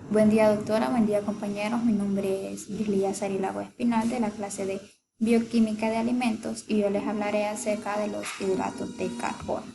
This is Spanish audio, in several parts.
Buen día, doctora. Buen día, compañeros. Mi nombre es Lilia Sarilago Espinal de la clase de Bioquímica de Alimentos y yo les hablaré acerca de los hidratos de carbono.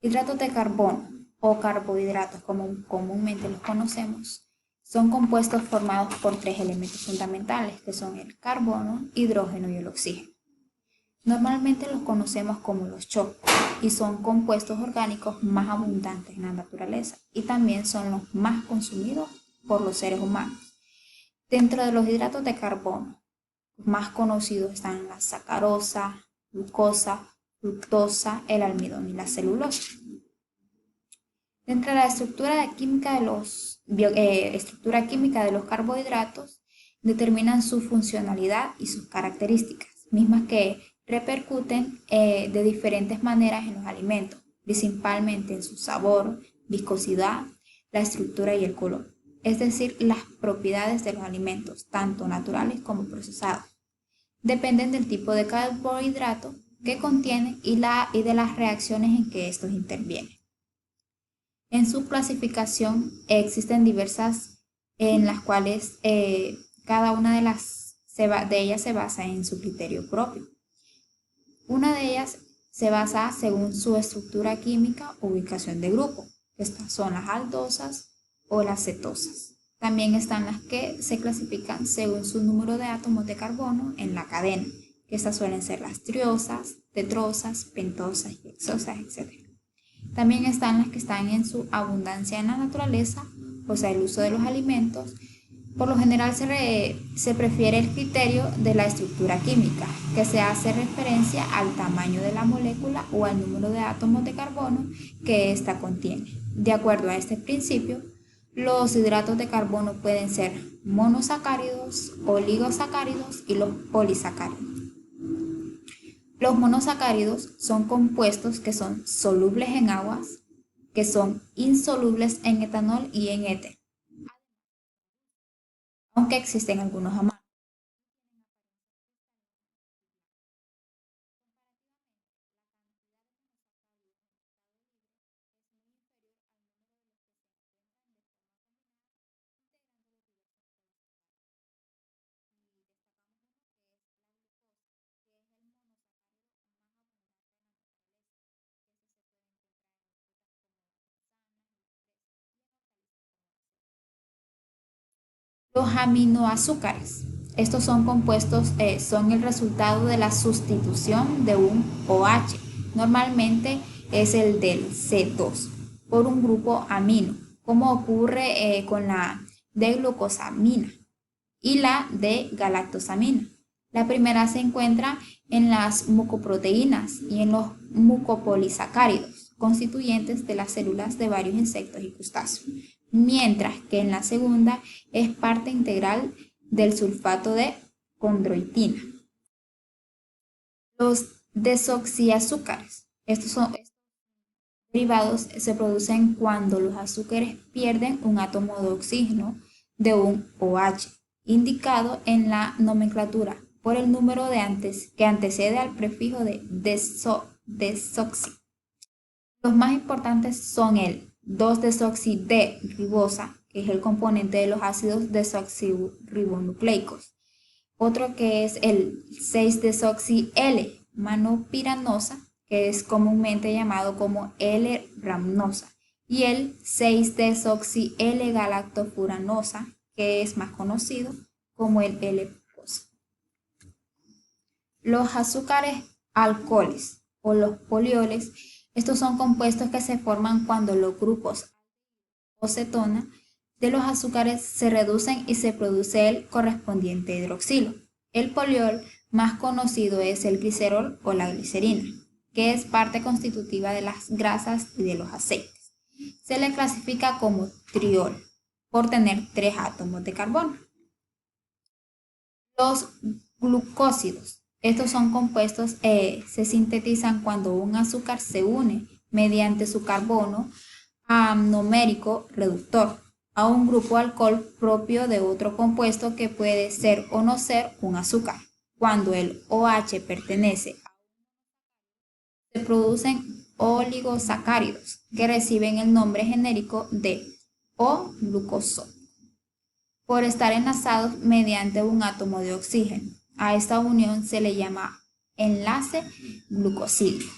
Hidratos de carbono o carbohidratos, como comúnmente los conocemos, son compuestos formados por tres elementos fundamentales, que son el carbono, hidrógeno y el oxígeno. Normalmente los conocemos como los CHO y son compuestos orgánicos más abundantes en la naturaleza y también son los más consumidos por los seres humanos. Dentro de los hidratos de carbono, los más conocidos están la sacarosa, glucosa, fructosa, el almidón y la celulosa. Dentro de la estructura química de los carbohidratos, determinan su funcionalidad y sus características, mismas que repercuten de diferentes maneras en los alimentos, principalmente en su sabor, viscosidad, la estructura y el color, es decir, las propiedades de los alimentos, tanto naturales como procesados. Dependen del tipo de carbohidrato que contienen y de las reacciones en que estos intervienen. En su clasificación existen diversas en las cuales cada una de ellas se basa en su criterio propio. Una de ellas se basa según su estructura química o ubicación de grupo. Estas son las aldosas o las cetosas. También están las que se clasifican según su número de átomos de carbono en la cadena, que estas suelen ser las triosas, tetrosas, pentosas y hexosas, etc. También están las que están en su abundancia en la naturaleza, o sea, el uso de los alimentos. Por lo general se prefiere el criterio de la estructura química, que se hace referencia al tamaño de la molécula o al número de átomos de carbono que ésta contiene. De acuerdo a este principio, los hidratos de carbono pueden ser monosacáridos, oligosacáridos y los polisacáridos. Los monosacáridos son compuestos que son solubles en aguas, que son insolubles en etanol y en éter, aunque existen algunos amargos. Los aminoazúcares. Estos son compuestos, son el resultado de la sustitución de un OH. Normalmente es el del C2 por un grupo amino, como ocurre con la D-glucosamina y la D-galactosamina. La primera se encuentra en las mucoproteínas y en los mucopolisacáridos, constituyentes de las células de varios insectos y crustáceos, mientras que en la segunda es parte integral del sulfato de condroitina. Los desoxiazúcares. Estos derivados se producen cuando los azúcares pierden un átomo de oxígeno de un OH, indicado en la nomenclatura por el número que antecede al prefijo de desoxi. Los más importantes son el 2-desoxi-D-ribosa, que es el componente de los ácidos desoxirribonucleicos. Otro que es el 6-desoxi-L-manopiranosa, que es comúnmente llamado como L-ramnosa, y el 6-desoxi-L-galactofuranosa, que es más conocido como el L-prosa. Los azúcares alcoholes o los polioles, estos son compuestos que se forman cuando los grupos o cetona de los azúcares se reducen y se produce el correspondiente hidroxilo. El poliol más conocido es el glicerol o la glicerina, que es parte constitutiva de las grasas y de los aceites. Se le clasifica como triol por tener 3 átomos de carbono. Los glucósidos. Estos son compuestos se sintetizan cuando un azúcar se une mediante su carbono anomérico reductor a un grupo alcohol propio de otro compuesto que puede ser o no ser un azúcar. Cuando el OH pertenece a se producen oligosacáridos que reciben el nombre genérico de o glucosol, por estar enlazados mediante un átomo de oxígeno. A esta unión se le llama enlace glucosídeo.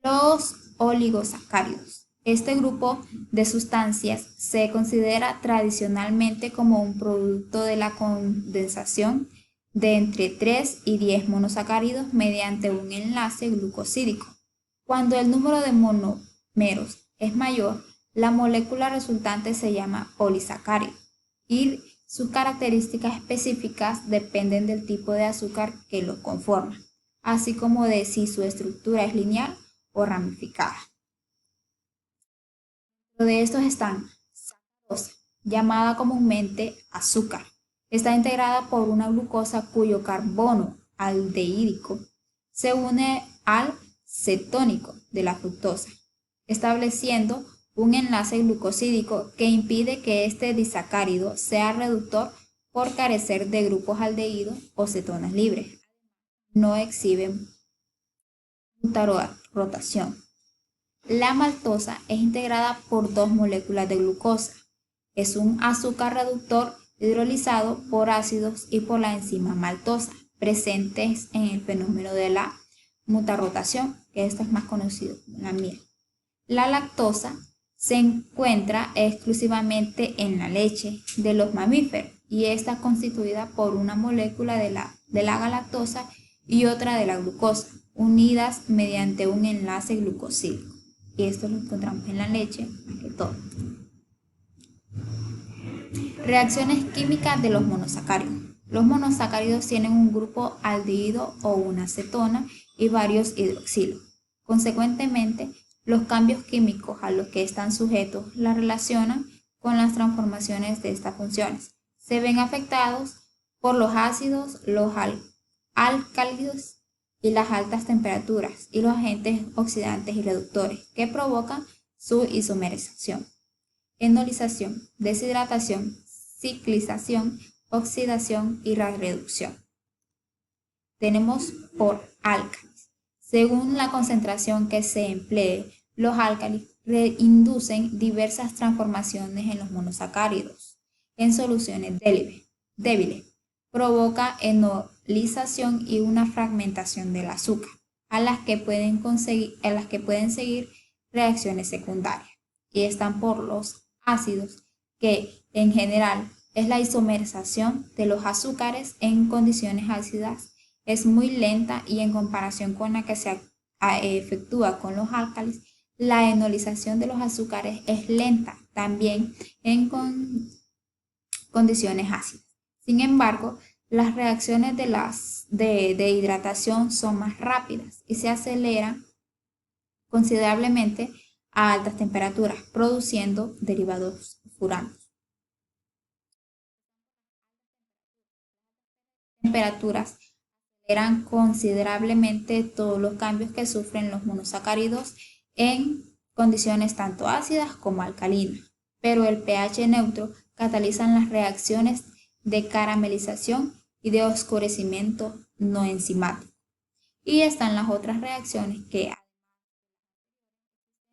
Los oligosacáridos. Este grupo de sustancias se considera tradicionalmente como un producto de la condensación de entre 3 y 10 monosacáridos mediante un enlace glucosídico. Cuando el número de monómeros es mayor, la molécula resultante se llama polisacárido y sus características específicas dependen del tipo de azúcar que lo conforma, así como de si su estructura es lineal o ramificada. Dentro de estos están sacarosa, llamada comúnmente azúcar. Está integrada por una glucosa cuyo carbono aldehídico se une al cetónico de la fructosa, estableciendo un enlace glucosídico que impide que este disacárido sea reductor por carecer de grupos aldehídos o cetonas libres. No exhiben rotación. La maltosa es integrada por dos moléculas de glucosa. Es un azúcar reductor hidrolizado por ácidos y por la enzima maltosa, presentes en el fenómeno de la mutarrotación, que esto es más conocido como la miel. La lactosa se encuentra exclusivamente en la leche de los mamíferos y está constituida por una molécula de la galactosa y otra de la glucosa, unidas mediante un enlace glucosídico. Y esto lo encontramos en la leche más que todo. Reacciones químicas de los monosacáridos. Los monosacáridos tienen un grupo aldehído o una cetona y varios hidroxilos. Consecuentemente, los cambios químicos a los que están sujetos la relacionan con las transformaciones de estas funciones. Se ven afectados por los ácidos, los álcalos y las altas temperaturas y los agentes oxidantes y reductores que provocan su isomerización, enolización, deshidratación, ciclización, oxidación y reducción. Tenemos por álcalis. Según la concentración que se emplee, los álcalis inducen diversas transformaciones en los monosacáridos en soluciones débiles. Provoca enolización y una fragmentación del azúcar, a las que pueden seguir reacciones secundarias. Y están por los ácidos, que en general es la isomerización de los azúcares en condiciones ácidas. Es muy lenta y en comparación con la que se efectúa con los álcalis, la enolización de los azúcares es lenta también en condiciones ácidas. Sin embargo, las reacciones de hidratación son más rápidas y se aceleran considerablemente a altas temperaturas, produciendo derivados furanos. Temperaturas aceleran considerablemente todos los cambios que sufren los monosacáridos en condiciones tanto ácidas como alcalinas, pero el pH neutro cataliza las reacciones de caramelización y de oscurecimiento no enzimático. Y están las otras reacciones que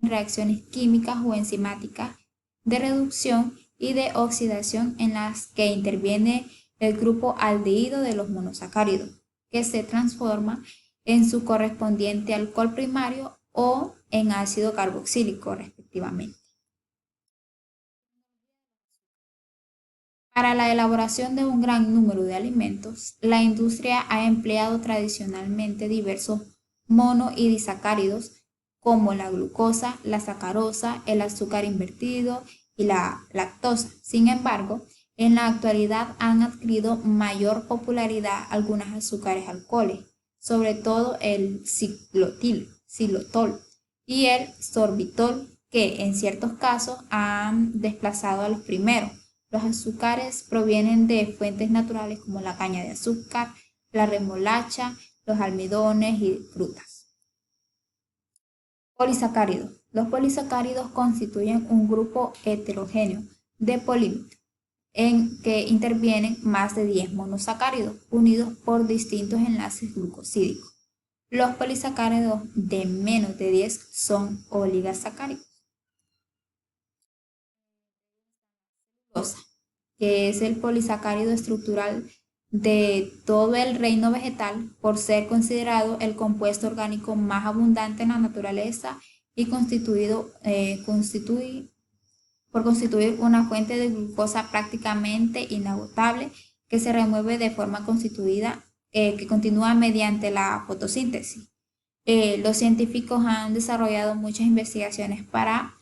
reacciones químicas o enzimáticas de reducción y de oxidación en las que interviene el grupo aldehído de los monosacáridos, que se transforma en su correspondiente alcohol primario o en ácido carboxílico, respectivamente. Para la elaboración de un gran número de alimentos, la industria ha empleado tradicionalmente diversos mono y disacáridos como la glucosa, la sacarosa, el azúcar invertido y la lactosa. Sin embargo, en la actualidad han adquirido mayor popularidad algunos azúcares alcoholes, sobre todo el xilotol y el sorbitol, que en ciertos casos han desplazado a los primeros. Los azúcares provienen de fuentes naturales como la caña de azúcar, la remolacha, los almidones y frutas. Polisacáridos. Los polisacáridos constituyen un grupo heterogéneo de polímeros en que intervienen más de 10 monosacáridos unidos por distintos enlaces glucosídicos. Los polisacáridos de menos de 10 son oligosacáridos. que es el polisacárido estructural de todo el reino vegetal por ser considerado el compuesto orgánico más abundante en la naturaleza y por constituir una fuente de glucosa prácticamente inagotable que se remueve de forma constituida, que continúa mediante la fotosíntesis. Los científicos han desarrollado muchas investigaciones para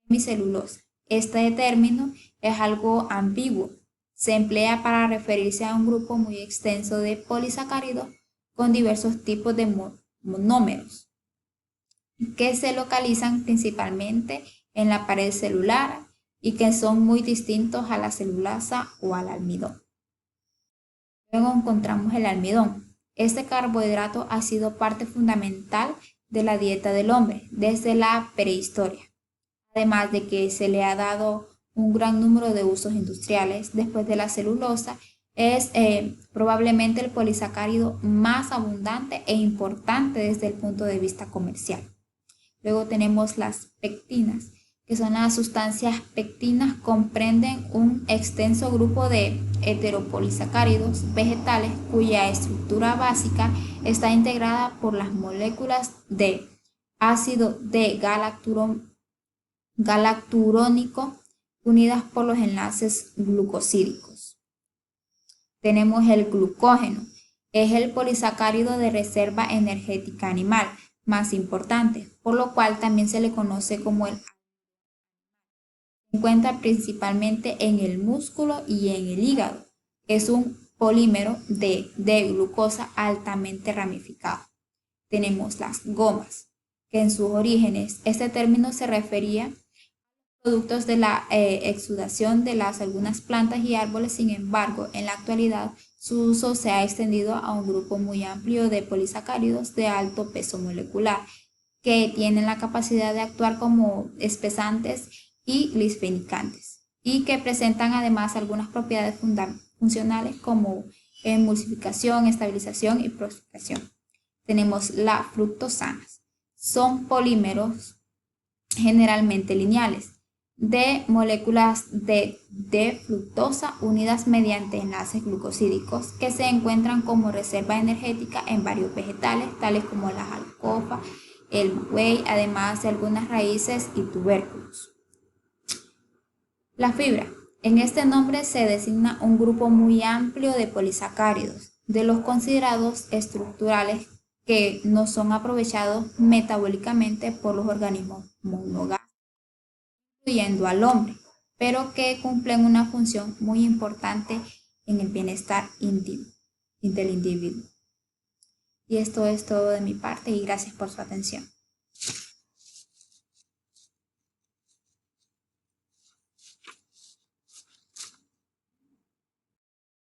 hemicelulosa. Este término es algo ambiguo. Se emplea para referirse a un grupo muy extenso de polisacáridos con diversos tipos de monómeros que se localizan principalmente en la pared celular y que son muy distintos a la celulasa o al almidón. Luego encontramos el almidón. Este carbohidrato ha sido parte fundamental de la dieta del hombre desde la prehistoria, además de que se le ha dado un gran número de usos industriales. Después de la celulosa, es probablemente el polisacárido más abundante e importante desde el punto de vista comercial. Luego tenemos las pectinas, que son las sustancias pectinas, comprenden un extenso grupo de heteropolisacáridos vegetales cuya estructura básica está integrada por las moléculas de ácido D-galacturónico unidas por los enlaces glucosídicos. Tenemos el glucógeno, es el polisacárido de reserva energética animal más importante, por lo cual también se le conoce como el se encuentra principalmente en el músculo y en el hígado. Es un polímero de glucosa altamente ramificado. Tenemos las gomas, que en sus orígenes este término se refería a productos de la exudación de algunas plantas y árboles. Sin embargo, en la actualidad su uso se ha extendido a un grupo muy amplio de polisacáridos de alto peso molecular que tienen la capacidad de actuar como espesantes y lisfenicantes y que presentan además algunas propiedades funcionales como emulsificación, estabilización y purificación. Tenemos las fructosanas. Son polímeros generalmente lineales de moléculas de fructosa unidas mediante enlaces glucosídicos que se encuentran como reserva energética en varios vegetales, tales como las alcofas, el maguey, además de algunas raíces y tubérculos. La fibra. En este nombre se designa un grupo muy amplio de polisacáridos, de los considerados estructurales que no son aprovechados metabólicamente por los organismos monogámicos, incluyendo al hombre, pero que cumplen una función muy importante en el bienestar del individuo. Y esto es todo de mi parte y gracias por su atención.